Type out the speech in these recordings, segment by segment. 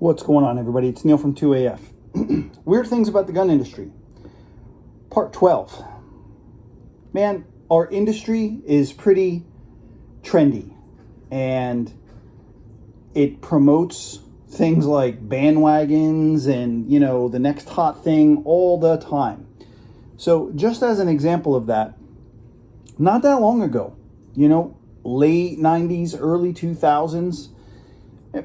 What's going on, everybody? It's Neil from 2AF. Weird things about the gun industry. Part 12. Man, our industry is pretty trendy, and it promotes things like bandwagons and, the next hot thing all the time. So just as an example of that, not that long ago, late 90s, early 2000s,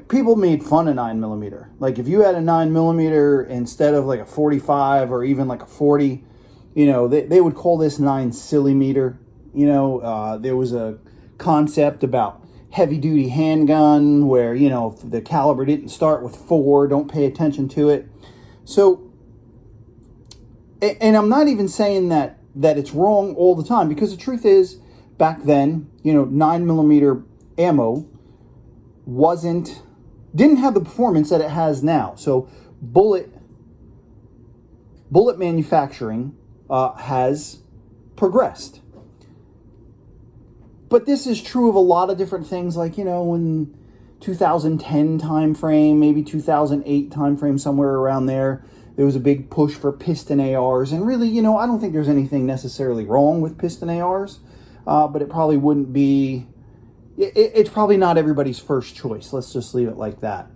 people made fun of 9mm. Like if you had a 9mm instead of like a 45 or even like a 40, they would call this 9mm. There was a concept about heavy duty handgun where, if the caliber didn't start with 4, don't pay attention to it. So, and I'm not even saying that it's wrong all the time, because the truth is back then, 9mm ammo didn't have the performance that it has now. So bullet manufacturing has progressed. But this is true of a lot of different things, like, in 2010 timeframe, maybe 2008 timeframe, somewhere around there was a big push for piston ARs. And really, I don't think there's anything necessarily wrong with piston ARs, but it probably wouldn't be... It's probably not everybody's first choice. Let's just leave it like that.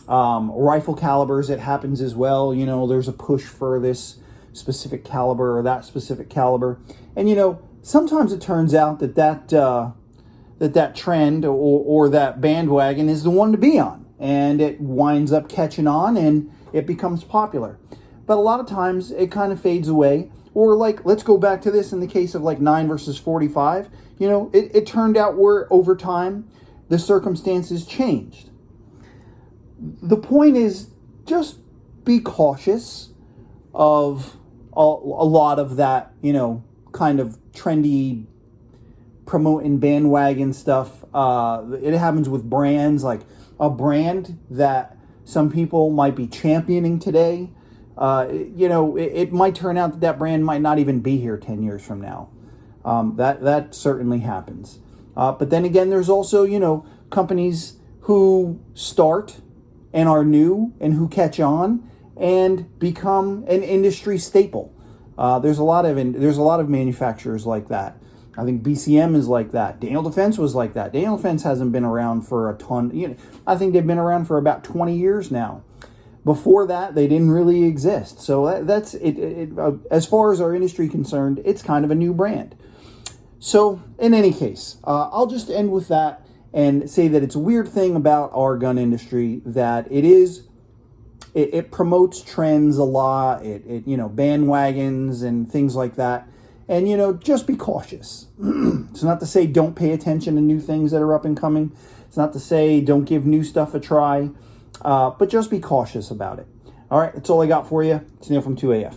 Rifle calibers, it happens as well. There's a push for this specific caliber or that specific caliber. And, sometimes it turns out that trend or that bandwagon is the one to be on. And it winds up catching on and it becomes popular. But a lot of times it kind of fades away. Or like, let's go back to this in the case of like 9 versus 45. It turned out where over time the circumstances changed. The point is, just be cautious of a lot of that, kind of trendy promoting bandwagon stuff. It happens with brands, like a brand that some people might be championing today. It might turn out that brand might not even be here 10 years from now. That certainly happens. But then again, there's also, companies who start and are new and who catch on and become an industry staple. There's a lot of manufacturers like that. I think BCM is like that. Daniel Defense was like that. Daniel Defense hasn't been around for a ton. I think they've been around for about 20 years now. Before that, they didn't really exist. So that's it. As far as our industry concerned, it's kind of a new brand. So in any case, I'll just end with that and say that it's a weird thing about our gun industry that it promotes trends a lot. It bandwagons and things like that. And, just be cautious. It's not to say don't pay attention to new things that are up and coming. It's not to say don't give new stuff a try. But just be cautious about it. All right, that's all I got for you. It's Neil from 2AF.